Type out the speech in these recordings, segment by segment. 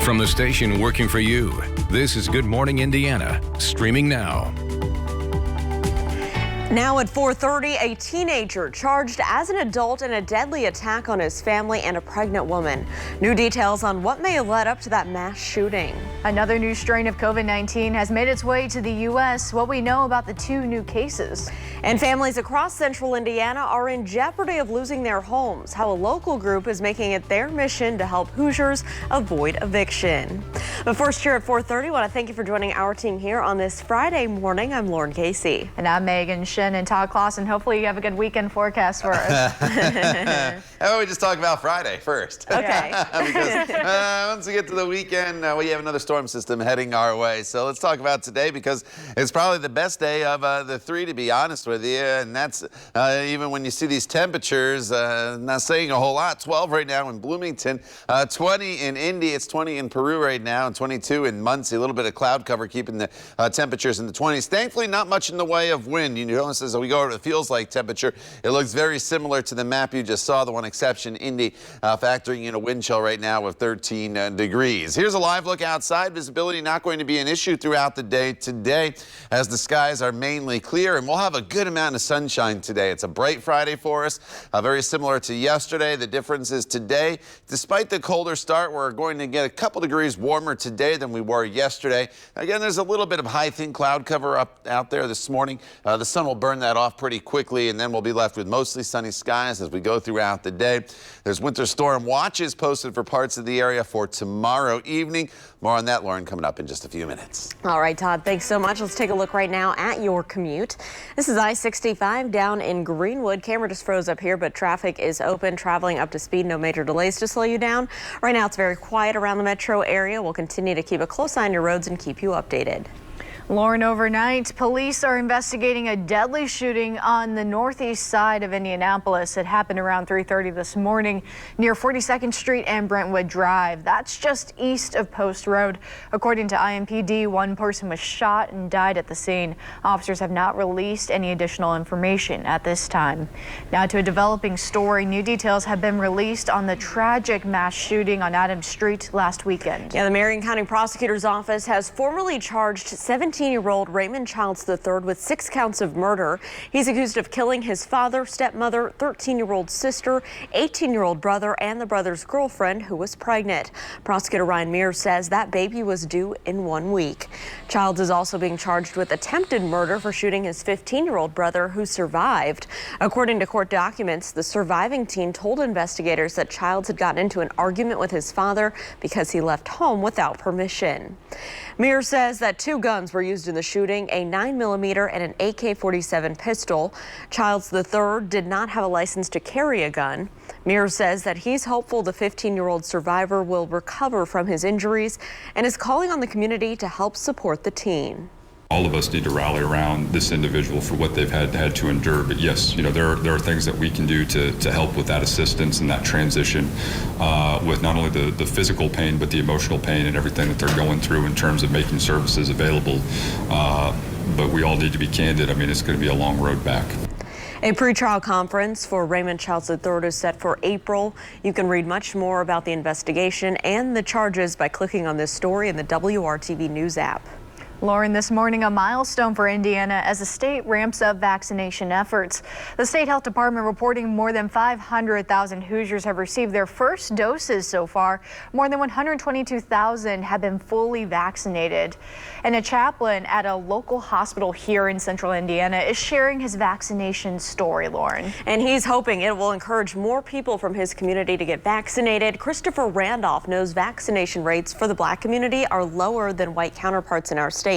From the station working for you, this is Good Morning Indiana, streaming now. Now at 4:30, a teenager charged as an adult in a deadly attack on his family and a pregnant woman. New details on what may have led up to that mass shooting. Another new strain of COVID-19 has made its way to the U.S. What we know about the two new cases. And families across central Indiana are in jeopardy of losing their homes. How a local group is making it their mission to help Hoosiers avoid eviction. But first, here at 4:30, I want to thank you for joining our team here on this Friday morning. I'm Lauren Casey. And I'm Megan Shin and Todd Clausen. Hopefully you have a good weekend forecast for us. How about we just talk about Friday first? Okay. Because once we get to the weekend, we have another storm system heading our way. So let's talk about today because it's probably the best day of the three, to be honest with you. And that's even when you see these temperatures, not saying a whole lot. 12 right now in Bloomington, 20 in Indy, it's 20 in Peru right now, and 22 in Muncie. A little bit of cloud cover keeping the temperatures in the 20s. Thankfully, not much in the way of wind. You notice as we go over to the feels like temperature, it looks very similar to the map you just saw. The one exception, Indy, factoring in a wind chill right now of 13 degrees. Here's a live look outside. Visibility not going to be an issue throughout the day today as the skies are mainly clear, and we'll have a good amount of sunshine today. It's a bright Friday for us, very similar to yesterday. The difference is today, despite the colder start, we're going to get a couple degrees warmer today than we were yesterday. Again, there's a little bit of high thin cloud cover up out there this morning. The sun will burn that off pretty quickly, and then we'll be left with mostly sunny skies as we go throughout the day. There's winter storm watches posted for parts of the area for tomorrow evening. More on that, Lauren, coming up in just a few minutes. All right, Todd, thanks so much. Let's take a look right now at your commute. This is I-65 down in Greenwood. Camera just froze up here, but traffic is open, traveling up to speed. No major delays to slow you down. Right now, it's very quiet around the metro area. We'll continue to keep a close eye on your roads and keep you updated. Lauren, overnight, police are investigating a deadly shooting on the northeast side of Indianapolis. It happened around 3:30 this morning near 42nd Street and Brentwood Drive. That's just east of Post Road. According to IMPD, one person was shot and died at the scene. Officers have not released any additional information at this time. Now to a developing story. New details have been released on the tragic mass shooting on Adams Street last weekend. Yeah, the Marion County Prosecutor's Office has formally charged 17-year-old Raymond Childs III with 6 counts of murder. He's accused of killing his father, stepmother, 13-year-old sister, 18-year-old brother, and the brother's girlfriend who was pregnant. Prosecutor Ryan Mears says that baby was due in 1 week. Childs is also being charged with attempted murder for shooting his 15-year-old brother who survived. According to court documents, the surviving teen told investigators that Childs had gotten into an argument with his father because he left home without permission. Mears says that 2 guns were used in the shooting, a 9mm and an AK-47 pistol. Childs III did not have a license to carry a gun. Mears says that he's hopeful the 15-year-old survivor will recover from his injuries and is calling on the community to help support the teen. All of us need to rally around this individual for what they've had to endure. But yes, there are things that we can do to help with that assistance and that transition with not only the physical pain, but the emotional pain and everything that they're going through in terms of making services available. But we all need to be candid. I mean, it's going to be a long road back. A pretrial conference for Raymond Childs III is set for April. You can read much more about the investigation and the charges by clicking on this story in the WRTV News app. Lauren, this morning a milestone for Indiana as the state ramps up vaccination efforts. The state health department reporting more than 500,000 Hoosiers have received their first doses so far. More than 122,000 have been fully vaccinated. And a chaplain at a local hospital here in central Indiana is sharing his vaccination story, Lauren. And he's hoping it will encourage more people from his community to get vaccinated. Christopher Randolph knows vaccination rates for the Black community are lower than white counterparts in our state.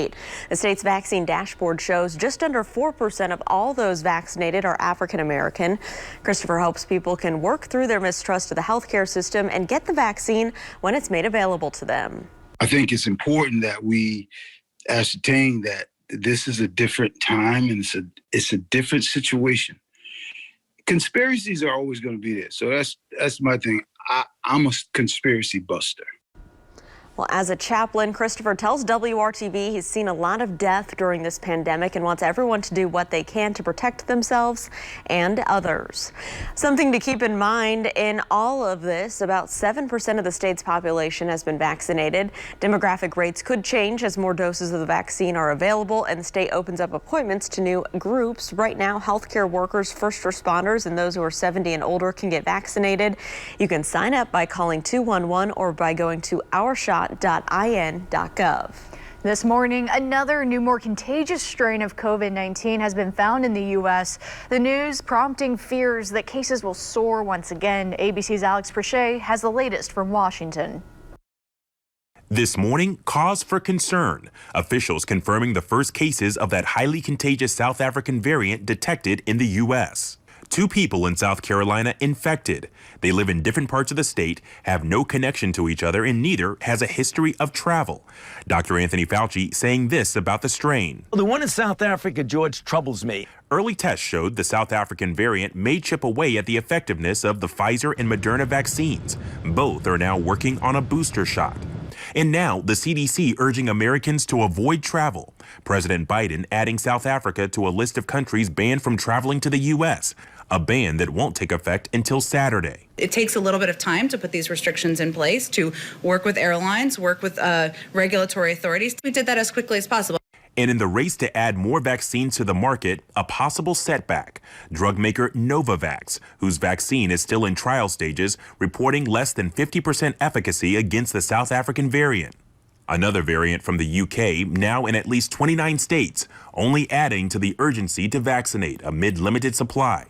The state's vaccine dashboard shows just under 4% of all those vaccinated are African American. Christopher hopes people can work through their mistrust of the healthcare system and get the vaccine when it's made available to them. I think it's important that we ascertain that this is a different time and it's a different situation. Conspiracies are always going to be there. So that's my thing. I'm a conspiracy buster. Well, as a chaplain, Christopher tells WRTV he's seen a lot of death during this pandemic and wants everyone to do what they can to protect themselves and others. Something to keep in mind in all of this, about 7% of the state's population has been vaccinated. Demographic rates could change as more doses of the vaccine are available and the state opens up appointments to new groups. Right now, healthcare workers, first responders, and those who are 70 and older can get vaccinated. You can sign up by calling 211 or by going to ourshot.in.gov. This morning, another new, more contagious strain of COVID-19 has been found in the U.S. The news prompting fears that cases will soar once again. ABC's Alex Prochet has the latest from Washington. This morning, cause for concern. Officials confirming the first cases of that highly contagious South African variant detected in the U.S. 2 people in South Carolina infected. They live in different parts of the state, have no connection to each other, and neither has a history of travel. Dr. Anthony Fauci saying this about the strain. The one in South Africa, George, troubles me. Early tests showed the South African variant may chip away at the effectiveness of the Pfizer and Moderna vaccines. Both are now working on a booster shot. And now the CDC urging Americans to avoid travel. President Biden adding South Africa to a list of countries banned from traveling to the U.S., a ban that won't take effect until Saturday. It takes a little bit of time to put these restrictions in place, to work with airlines, work with regulatory authorities. We did that as quickly as possible. And in the race to add more vaccines to the market, a possible setback. Drug maker Novavax, whose vaccine is still in trial stages, reporting less than 50% efficacy against the South African variant. Another variant from the UK, now in at least 29 states, only adding to the urgency to vaccinate amid limited supply.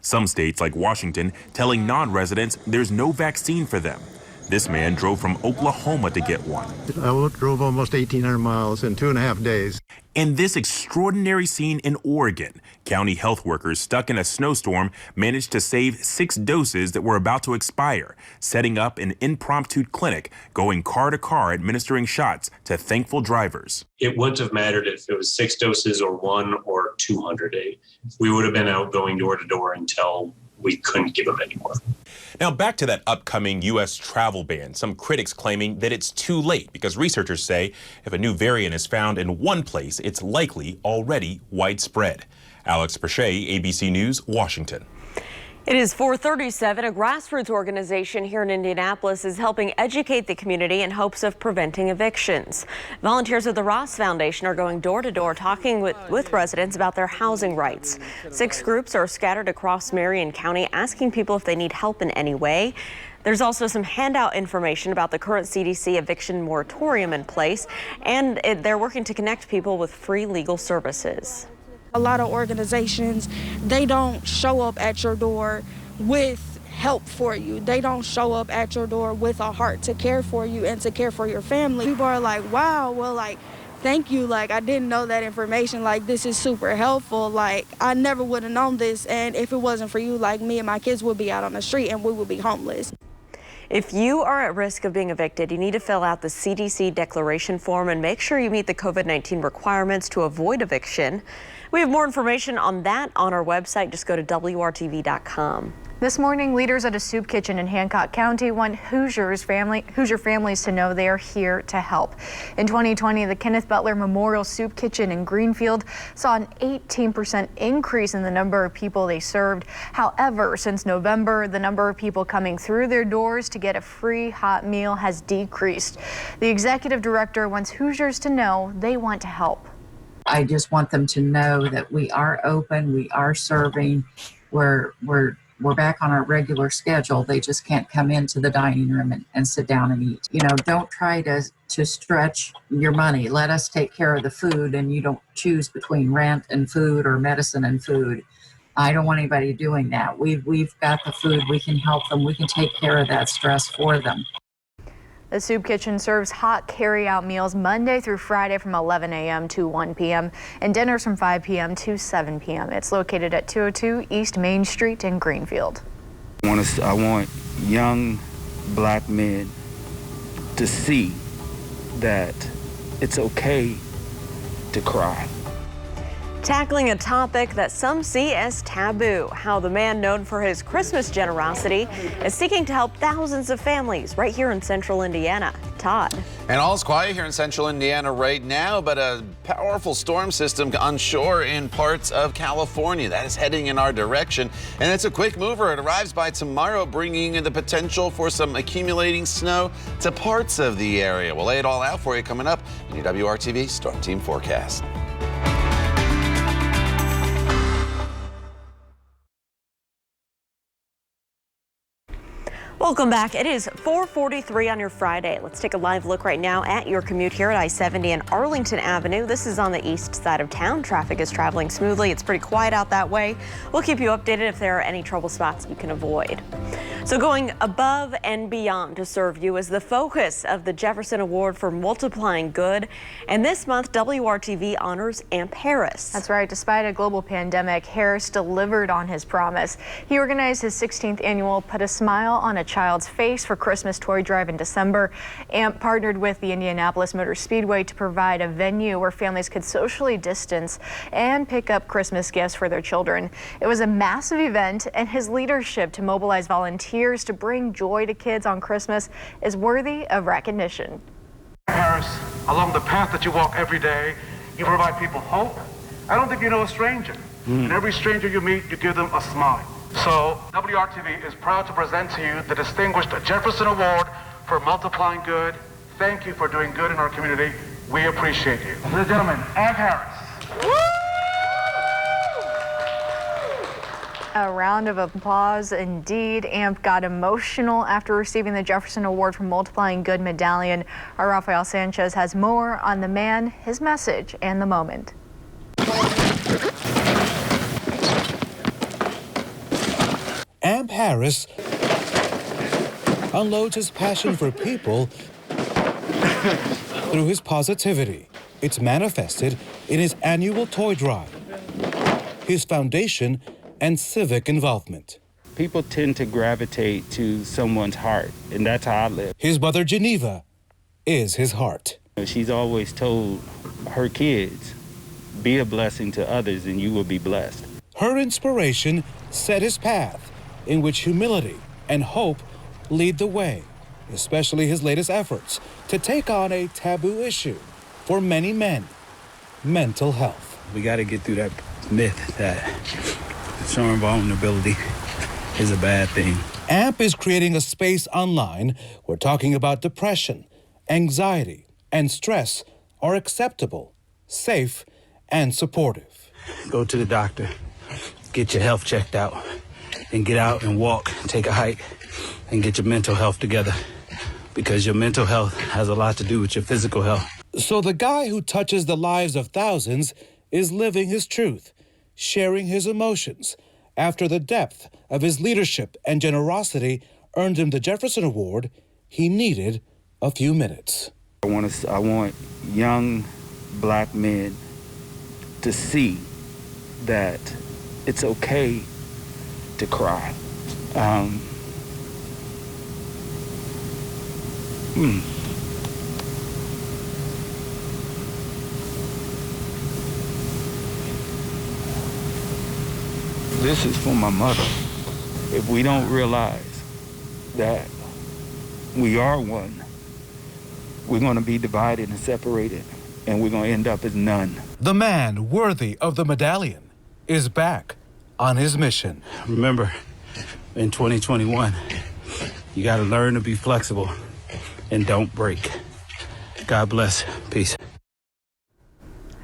Some states, like Washington, telling non-residents there's no vaccine for them. This man drove from Oklahoma to get one. I drove almost 1,800 miles in 2.5 days. And this extraordinary scene in Oregon. County health workers stuck in a snowstorm managed to save 6 doses that were about to expire, setting up an impromptu clinic, going car to car administering shots to thankful drivers. It wouldn't have mattered if it was 6 doses or 1 or 200. We would have been out going door to door until we couldn't give them anymore. Now back to that upcoming U.S. travel ban. Some critics claiming that it's too late because researchers say if a new variant is found in one place, it's likely already widespread. Alex Prochet, ABC News, Washington. It is 4:37. A grassroots organization here in Indianapolis is helping educate the community in hopes of preventing evictions. Volunteers of the Ross Foundation are going door to door talking with residents about their housing rights. 6 groups are scattered across Marion County asking people if they need help in any way. There's also some handout information about the current CDC eviction moratorium in place, and they're working to connect people with free legal services. A lot of organizations, they don't show up at your door with help for you. They don't show up at your door with a heart to care for you and to care for your family. People are like, wow, well, like, thank you. Like, I didn't know that information. Like, this is super helpful. Like, I never would have known this. And if it wasn't for you, like, me and my kids would be out on the street and we would be homeless. If you are at risk of being evicted, you need to fill out the CDC declaration form and make sure you meet the COVID-19 requirements to avoid eviction. We have more information on that on our website. Just go to WRTV.com. This morning, leaders at a soup kitchen in Hancock County want Hoosier families to know they are here to help. In 2020, the Kenneth Butler Memorial Soup Kitchen in Greenfield saw an 18% increase in the number of people they served. However, since November, the number of people coming through their doors to get a free hot meal has decreased. The executive director wants Hoosiers to know they want to help. I just want them to know that we are open, we are serving, we're back on our regular schedule. They just can't come into the dining room and sit down and eat. You know, don't try to stretch your money. Let us take care of the food, and you don't choose between rent and food or medicine and food. I don't want anybody doing that. We've got the food. We can help them. We can take care of that stress for them. The soup kitchen serves hot carry-out meals Monday through Friday from 11 a.m. to 1 p.m. and dinners from 5 p.m. to 7 p.m. It's located at 202 East Main Street in Greenfield. I want young black men to see that it's okay to cry. Tackling a topic that some see as taboo, how the man known for his Christmas generosity is seeking to help thousands of families right here in central Indiana. Todd. And all's quiet here in central Indiana right now, but a powerful storm system onshore in parts of California that is heading in our direction. And it's a quick mover. It arrives by tomorrow, bringing the potential for some accumulating snow to parts of the area. We'll lay it all out for you coming up in your WRTV Storm Team Forecast. Welcome back. It is 4:43 on your Friday. Let's take a live look right now at your commute here at I-70 and Arlington Avenue. This is on the east side of town. Traffic is traveling smoothly. It's pretty quiet out that way. We'll keep you updated if there are any trouble spots you can avoid. So going above and beyond to serve you is the focus of the Jefferson Award for Multiplying Good. And this month, WRTV honors Amp Harris. That's right. Despite a global pandemic, Harris delivered on his promise. He organized his 16th annual Put a Smile on a Child's Face for Christmas toy drive in December. AMP partnered with the Indianapolis Motor Speedway to provide a venue where families could socially distance and pick up Christmas gifts for their children. It was a massive event, and his leadership to mobilize volunteers to bring joy to kids on Christmas is worthy of recognition. Harris, along the path that you walk every day, you provide people hope. I don't think you know a stranger. And every stranger you meet, you give them a smile. So WRTV is proud to present to you the distinguished Jefferson Award for Multiplying Good. Thank you for doing good in our community. We appreciate you. Ladies and gentlemen, Amp Harris. A round of applause indeed. AMP got emotional after receiving the Jefferson Award for Multiplying Good medallion. Our Rafael Sanchez has more on the man, his message, and the moment. Amp Harris unloads his passion for people through his positivity. It's manifested in his annual toy drive, his foundation, and civic involvement. People tend to gravitate to someone's heart, and that's how I live. His mother, Geneva, is his heart. She's always told her kids, be a blessing to others and you will be blessed. Her inspiration set his path, in which humility and hope lead the way, especially his latest efforts to take on a taboo issue for many men, mental health. We got to get through that myth that showing vulnerability is a bad thing. AMP is creating a space online where talking about depression, anxiety, and stress are acceptable, safe, and supportive. Go to the doctor, get your health checked out, and get out and walk, take a hike, and get your mental health together, because your mental health has a lot to do with your physical health. So the guy who touches the lives of thousands is living his truth, sharing his emotions, after the depth of his leadership and generosity earned him the Jefferson Award. He needed a few minutes. I want young black men to see that it's okay to cry. This is for my mother. If we don't realize that we are one, we're going to be divided and separated, and we're going to end up as none. The man worthy of the medallion is back on his mission. Remember, in 2021, you got to learn to be flexible and don't break. God bless. Peace.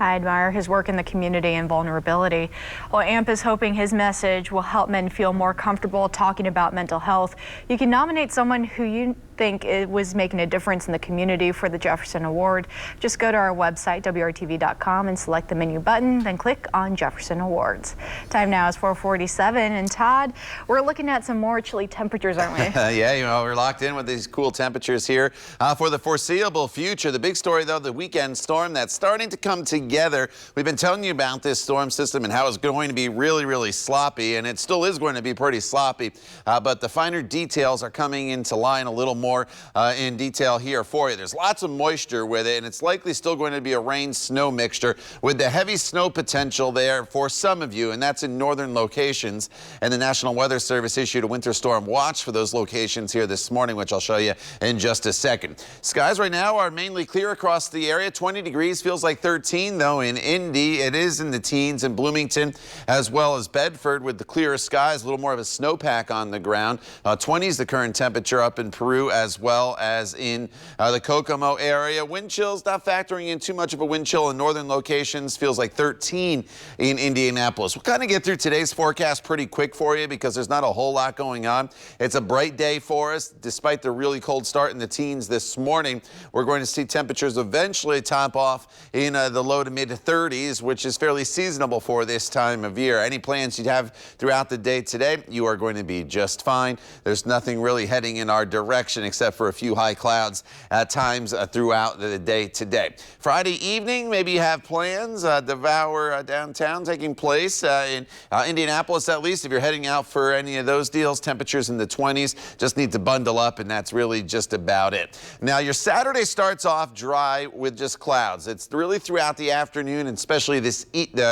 I admire his work in the community and vulnerability. Well, AMP is hoping his message will help men feel more comfortable talking about mental health. You can nominate someone who you think it was making a difference in the community for the Jefferson Award. Just go to our website, WRTV.com, and select the menu button, then click on Jefferson Awards. Time now is 4:47, and Todd, we're looking at some more chilly temperatures, aren't we? Yeah, we're locked in with these cool temperatures here for the foreseeable future. The big story, though, the weekend storm that's starting to come together. We've been telling you about this storm system and how it's going to be really, really sloppy, and it still is going to be pretty sloppy, but the finer details are coming into line a little more more in detail here for you. There's lots of moisture with it, and it's likely still going to be a rain-snow mixture with the heavy snow potential there for some of you, and that's in northern locations. And the National Weather Service issued a winter storm watch for those locations here this morning, which I'll show you in just a second. Skies right now are mainly clear across the area. 20 degrees, feels like 13 though in Indy. It is in the teens in Bloomington as well as Bedford with the clearer skies, a little more of a snowpack on the ground. 20 is the current temperature up in Peru as well as in the Kokomo area. Wind chills not factoring in too much of a wind chill in northern locations. Feels like 13 in Indianapolis. We'll kind of get through today's forecast pretty quick for you because there's not a whole lot going on. It's a bright day for us despite the really cold start in the teens this morning. We're going to see temperatures eventually top off in the low to mid 30s, which is fairly seasonable for this time of year. Any plans you have throughout the day today, you are going to be just fine. There's nothing really heading in our direction except for a few high clouds at times throughout the day today. Friday evening, maybe you have plans. Devour downtown taking place in Indianapolis, at least. If you're heading out for any of those deals, temperatures in the 20s. Just need to bundle up, and that's really just about it. Now, your Saturday starts off dry with just clouds. It's really throughout the afternoon, and especially this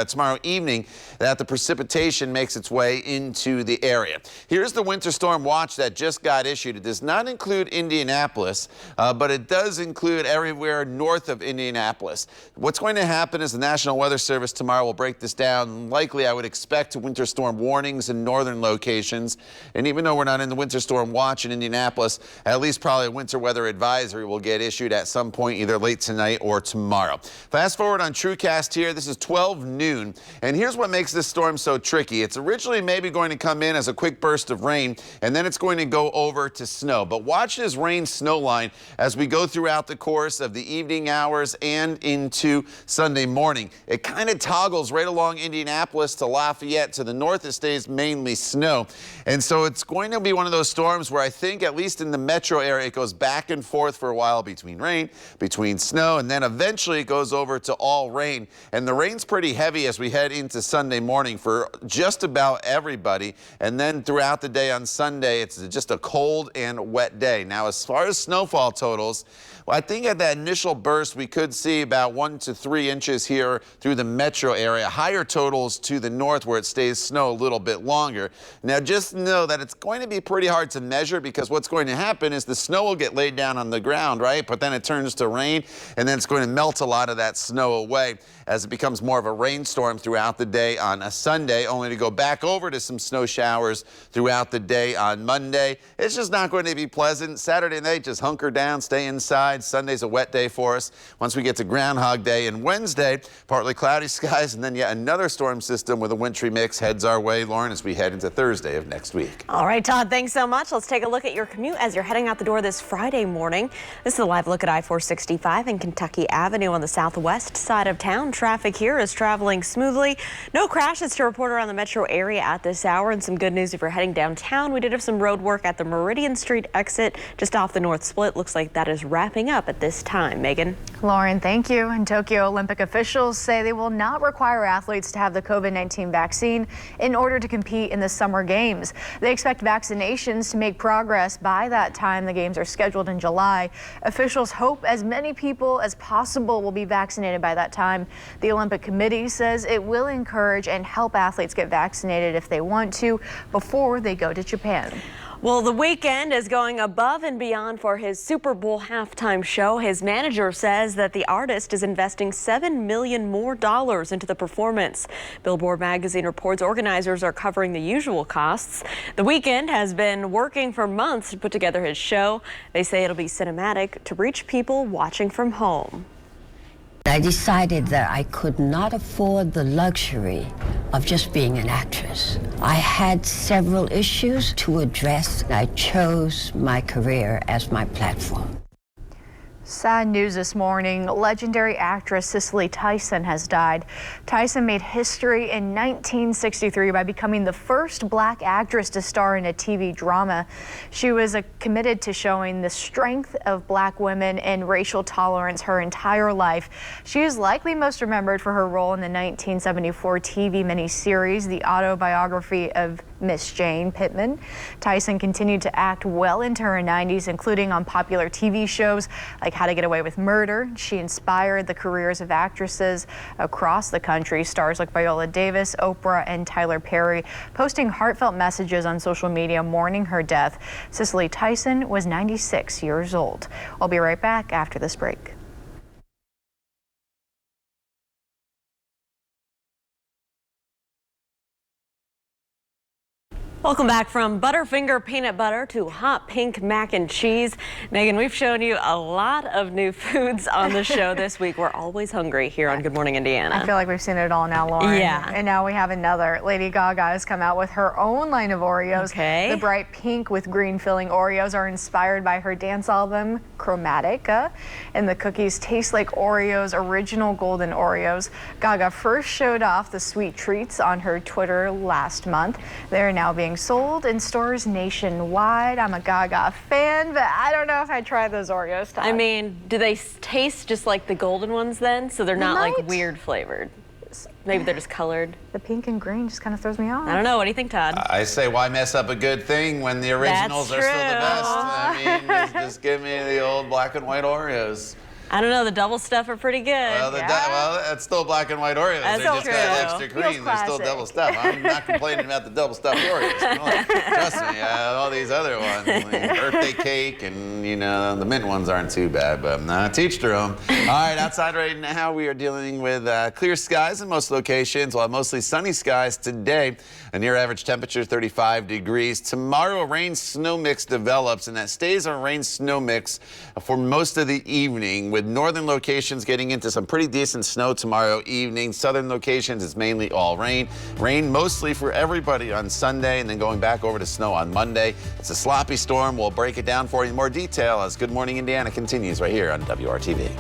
tomorrow evening, that the precipitation makes its way into the area. Here's the winter storm watch that just got issued. It does not include Indianapolis, but it does include everywhere north of Indianapolis. What's going to happen is the National Weather Service tomorrow will break this down. Likely, I would expect winter storm warnings in northern locations. And even though we're not in the winter storm watch in Indianapolis, at least probably a winter weather advisory will get issued at some point either late tonight or tomorrow. Fast forward on TrueCast here. This is 12 noon. And here's what makes this storm so tricky. It's originally maybe going to come in as a quick burst of rain, and then it's going to go over to snow. But watch this rain-snow line as we go throughout the course of the evening hours and into Sunday morning. It kind of toggles right along Indianapolis to Lafayette. To the north, it stays mainly snow. And so it's going to be one of those storms where I think, at least in the metro area, it goes back and forth for a while between rain, between snow, and then eventually it goes over to all rain. And the rain's pretty heavy as we head into Sunday morning for just about everybody. And then throughout the day on Sunday, it's just a cold and wet day. Now, as far as snowfall totals, well, I think at that initial burst, we could see about 1 to 3 inches here through the metro area. Higher totals to the north where it stays snow a little bit longer. Now, just know that it's going to be pretty hard to measure because what's going to happen is the snow will get laid down on the ground, right? But then it turns to rain, and then it's going to melt a lot of that snow away as it becomes more of a rainstorm throughout the day on a Sunday, only to go back over to some snow showers throughout the day on Monday. It's just not going to be pleasant. Saturday night, just hunker down, stay inside. Sunday's a wet day for us. Once we get to Groundhog Day and Wednesday, partly cloudy skies, and then yet another storm system with a wintry mix heads our way, Lauren, as we head into Thursday of next week. All right, Todd, thanks so much. Let's take a look at your commute as you're heading out the door this Friday morning. This is a live look at I-465 and Kentucky Avenue on the southwest side of town. Traffic here is traveling smoothly. No crashes to report around the metro area at this hour. And some good news if you're heading downtown. We did have some road work at the Meridian Street exit just off the North Split. Looks like that is wrapping up at this time. Megan. Lauren, thank you. And Tokyo Olympic officials say they will not require athletes to have the COVID-19 vaccine in order to compete in the Summer Games. They expect vaccinations to make progress by that time. The games are scheduled in July. Officials hope as many people as possible will be vaccinated by that time. The Olympic Committee says it will encourage and help athletes get vaccinated if they want to before they go to Japan. Well, The Weeknd is going above and beyond for his Super Bowl halftime show. His manager says that the artist is investing $7 million more into the performance. Billboard magazine reports organizers are covering the usual costs. The Weeknd has been working for months to put together his show. They say it'll be cinematic to reach people watching from home. I decided that I could not afford the luxury of just being an actress. I had several issues to address. I chose my career as my platform. Sad news this morning. Legendary actress Cicely Tyson has died. Tyson made history in 1963 by becoming the first black actress to star in a TV drama. She was committed to showing the strength of black women and racial tolerance her entire life. She is likely most remembered for her role in the 1974 TV miniseries, The Autobiography of Miss Jane Pittman. Tyson continued to act well into her 90s, including on popular TV shows like How to Get Away with Murder. She inspired the careers of actresses across the country. Stars like Viola Davis, Oprah, and Tyler Perry posting heartfelt messages on social media mourning her death. Cicely Tyson was 96 years old. I'll be right back after this break. Welcome back. From Butterfinger peanut butter to hot pink mac and cheese. Megan, we've shown you a lot of new foods on the show this week. We're always hungry here on Good Morning Indiana. I feel like we've seen it all now, Lauren. Yeah. And now we have another. Lady Gaga has come out with her own line of Oreos. Okay. The bright pink with green filling Oreos are inspired by her dance album, Chromatica. And the cookies taste like Oreos, original golden Oreos. Gaga first showed off the sweet treats on her Twitter last month. They're now being sold in stores nationwide. I'm a Gaga fan, but I don't know if I'd try those Oreos. I mean, do they taste just like the golden ones then? So they're not like weird flavored? Maybe they're just colored. The pink and green just kind of throws me off. I don't know. What do you think, Todd? I say, why mess up a good thing when the originals are still the best? I mean, just give me the old black and white Oreos. I don't know. The double stuff are pretty good. Well, that's still black and white Oreos. That's They just true. got extra cream. They're still double stuff. I'm not complaining about the double stuffed Oreos. Trust me, all these other ones, like birthday cake and, you know, the mint ones aren't too bad, but teach their own. All right, outside right now we are dealing with clear skies in most locations, while mostly sunny skies today. A near average temperature 35 degrees. Tomorrow a rain-snow mix develops, and that stays a rain-snow mix for most of the evening, with northern locations getting into some pretty decent snow tomorrow evening. Southern locations, it's mainly all rain. Rain mostly for everybody on Sunday, and then going back over to snow on Monday. It's a sloppy storm. We'll break it down for you in more detail as Good Morning Indiana continues right here on WRTV.